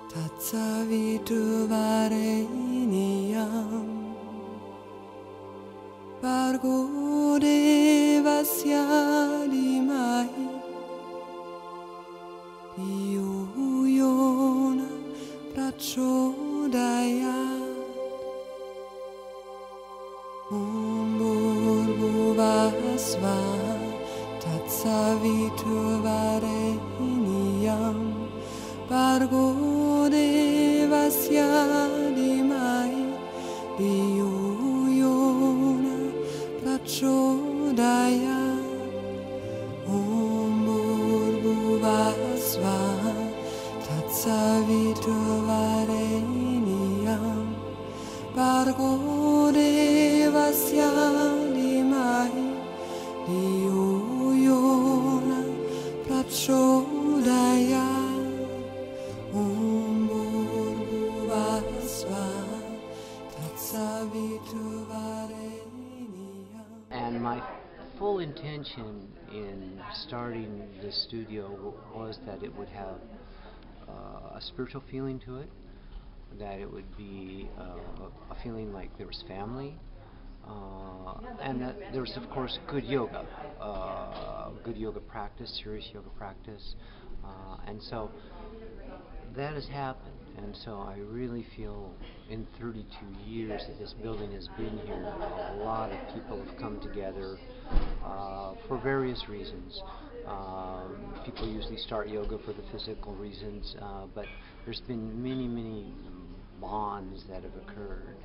Tatsavitu vareniam Vargo devasya dhimahi Dhiyo yona prachodayat Om Bhurvuvasva Tatsavitu vareniam Vargo devasya dhimahi Dhiyo yona prachodayat Om Bhurvuvasva Tatsavitu vareniam Vargo devasya dhimahi Dhiyo yona prachodayat And my full intention in starting this studio was that it would have a spiritual feeling to it, that it would be a feeling like there was family, and that there was, of course, good yoga practice, serious yoga practice, and so that has happened. And so I really feel in 32 years that this building has been here, a lot of people have come together for various reasons. People usually start yoga for the physical reasons, but there's been many, many bonds that have occurred.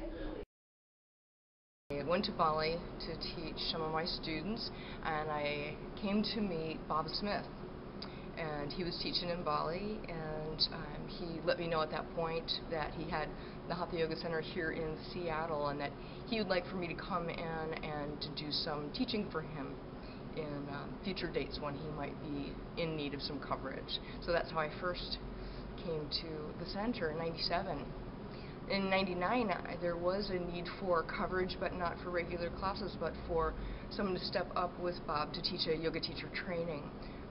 I went to Bali to teach some of my students, and I came to meet Bob Smith. And he was teaching in Bali, and he let me know at that point that he had the Hatha Yoga Center here in Seattle, and that he would like for me to come in and to do some teaching for him in future dates when he might be in need of some coverage. So that's how I first came to the center in '97. In '99, there was a need for coverage, but not for regular classes, but for someone to step up with Bob to teach a yoga teacher training.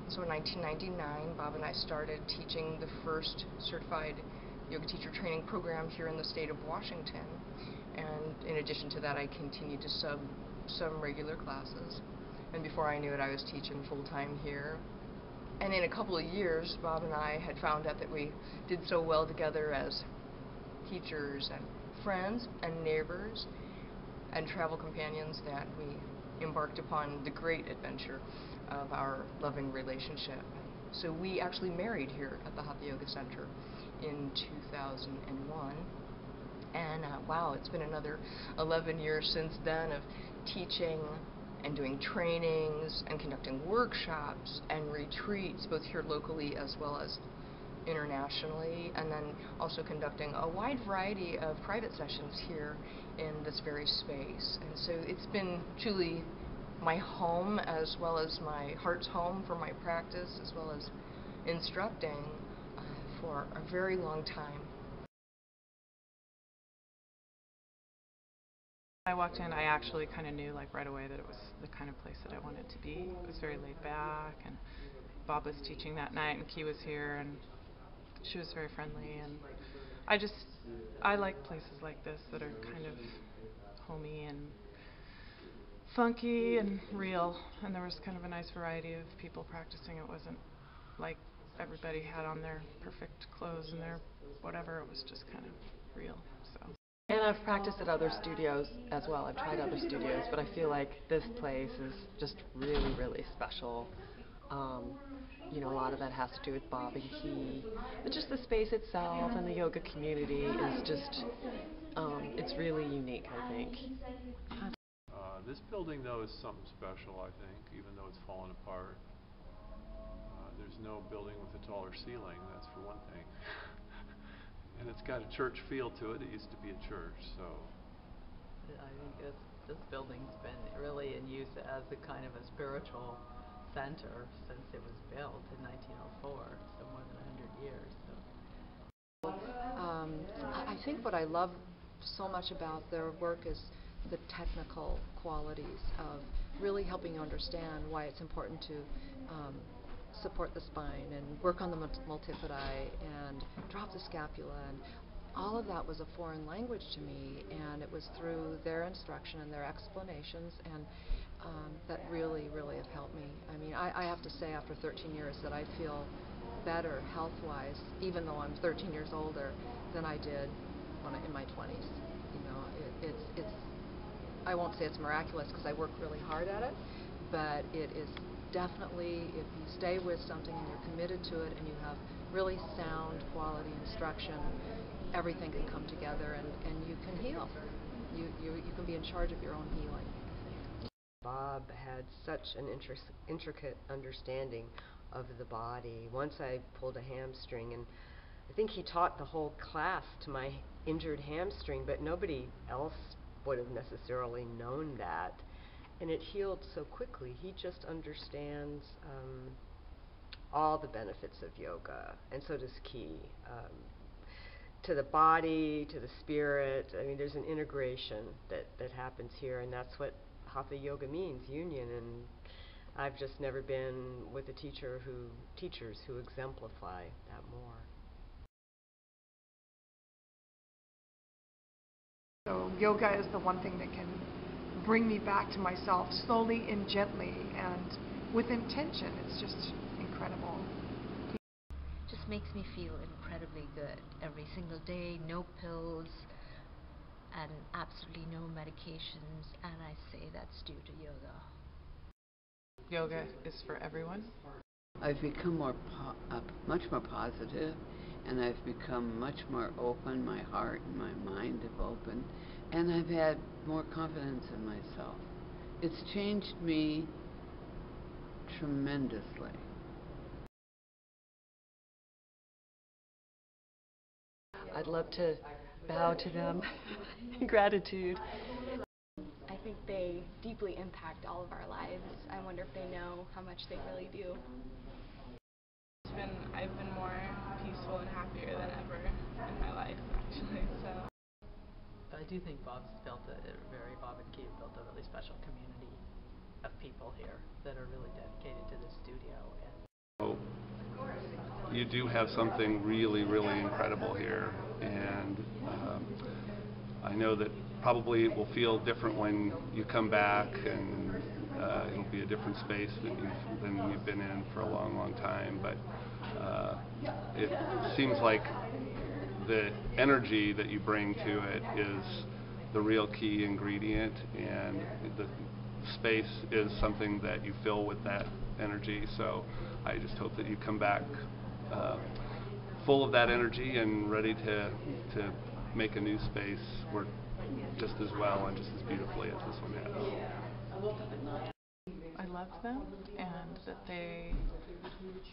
So in 1999, Bob and I started teaching the first certified yoga teacher training program here in the state of Washington. And in addition to that, I continued to sub some regular classes. And before I knew it, I was teaching full-time here. And in a couple of years, Bob and I had found out that we did so well together as teachers and friends and neighbors and travel companions that we embarked upon the great adventure of our loving relationship. So we actually married here at the Hatha Yoga Center in 2001. And wow, it's been another 11 years since then of teaching and doing trainings and conducting workshops and retreats, both here locally as well as internationally, and then also conducting a wide variety of private sessions here in this very space. And so it's been truly my home as well as my heart's home for my practice as well as instructing for a very long time. When I walked in, I actually kind of knew right away that it was the kind of place that I wanted to be. It was very laid back, and Bob was teaching that night, and Key was here, and she was very friendly, and I like places like this that are kind of homey and funky and real, and there was kind of a nice variety of people practicing. It wasn't like everybody had on their perfect clothes and their whatever. It was just kind of real. So. And I've practiced at other studios as well. I've tried other studios, but I feel like this place is just really, really special. You know, a lot of that has to do with Bob and Key. But just the space itself and the yoga community is just, it's really unique, I think. This building, though, is something special, I think, even though it's fallen apart. There's no building with a taller ceiling, that's for one thing. And it's got a church feel to it. It used to be a church, so. I think this building's been really in use as a kind of a spiritual center since it was built in 1904, so more than 100 years. So. I think what I love so much about their work is the technical qualities of really helping you understand why it's important to support the spine and work on the multifidi and drop the scapula, and all of that was a foreign language to me, and it was through their instruction and their explanations, and that really, really have helped me. I mean, I have to say after 13 years that I feel better health-wise, even though I'm 13 years older, than I did when in my 20s. You know, it's I won't say it's miraculous because I work really hard at it, but it is definitely, if you stay with something and you're committed to it and you have really sound quality instruction, everything can come together and you can heal. You can be in charge of your own healing. Bob had such an intricate understanding of the body. Once I pulled a hamstring, and I think he taught the whole class to my injured hamstring, but nobody else would have necessarily known that. And it healed so quickly. He just understands all the benefits of yoga, and so does Ki. To the body, to the spirit. I mean, there's an integration that happens here, and that's what Hatha Yoga means, union. And I've just never been with a teachers who exemplify that more. So yoga is the one thing that can bring me back to myself slowly and gently and with intention. It's just incredible. Just makes me feel incredibly good every single day. No pills and absolutely no medications, and I say that's due to yoga. Yoga is for everyone. I've become much more positive, and I've become much more open. My heart and my mind have opened, and I've had more confidence in myself. It's changed me tremendously. I'd love to bow to them in gratitude. I think they deeply impact all of our lives. I wonder if they know how much they really do. I've been more peaceful and happier than ever in my life, actually. So I do think Bob and Ki have built a really special community of people here that are really dedicated to the studio. You do have something really, really incredible here, and I know that probably it will feel different when you come back, and it'll be a different space than you've been in for a long, long time, but it seems like the energy that you bring to it is the real key ingredient, and the space is something that you fill with that energy. So I just hope that you come back full of that energy and ready to make a new space work just as well and just as beautifully as this one has. I love them, and that they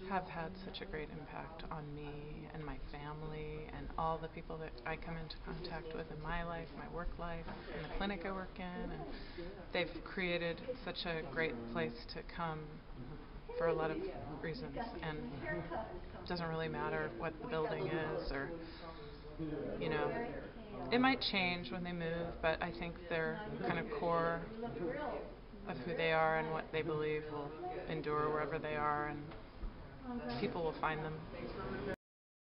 have had such a great impact on me and my family and all the people that I come into contact with in my life, my work life, and the clinic I work in. And they've created such a great place to come for a lot of reasons, and it doesn't really matter what the building is, or, you know, it might change when they move, but I think their kind of core of who they are and what they believe will endure wherever they are, and people will find them.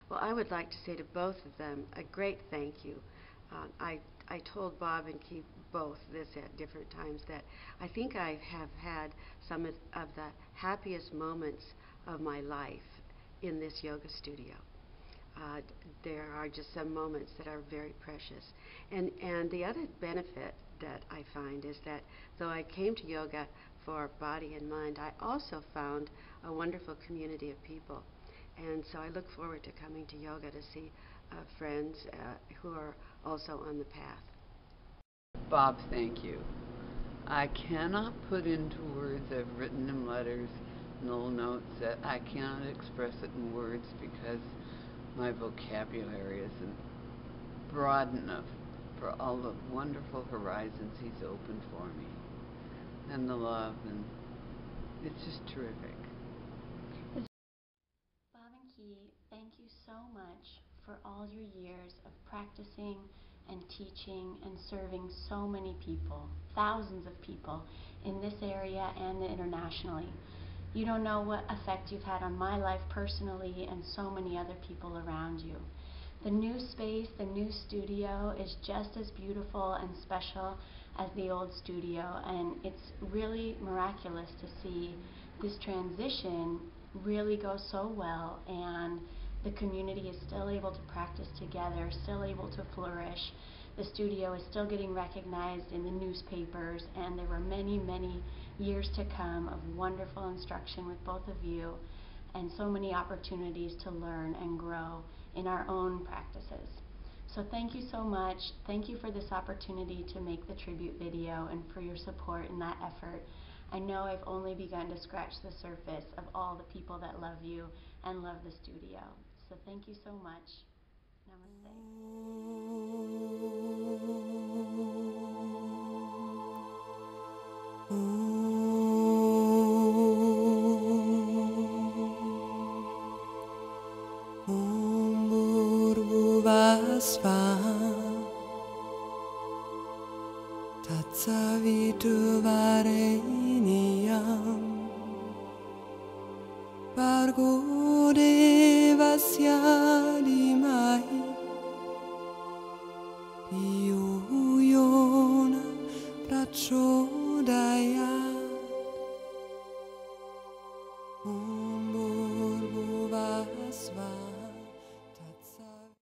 Well, I would like to say to both of them a great thank you. I told Bob and Ki both this at different times, that I think I have had some of the happiest moments of my life in this yoga studio. There are just some moments that are very precious. And the other benefit that I find is that though I came to yoga for body and mind, I also found a wonderful community of people. And so I look forward to coming to yoga to see friends who are also on the path. Bob, thank you. I cannot put into words, I've written in letters, little notes, that I cannot express it in words because my vocabulary isn't broad enough for all the wonderful horizons he's opened for me, and the love, and it's just terrific. Bob and Ki, thank you so much for all your years of practicing and teaching and serving so many people, thousands of people in this area and internationally. You don't know what effect you've had on my life personally and so many other people around you. The new space, the new studio is just as beautiful and special as the old studio, and it's really miraculous to see this transition really go so well, and the community is still able to practice together, still able to flourish. The studio is still getting recognized in the newspapers, and there were many, many years to come of wonderful instruction with both of you, and so many opportunities to learn and grow in our own practices. So thank you so much. Thank you for this opportunity to make the tribute video and for your support in that effort. I know I've only begun to scratch the surface of all the people that love you and love the studio. So thank you so much. Tatsavitu vareniam Bargo devasya dimahi Piyo yona pracho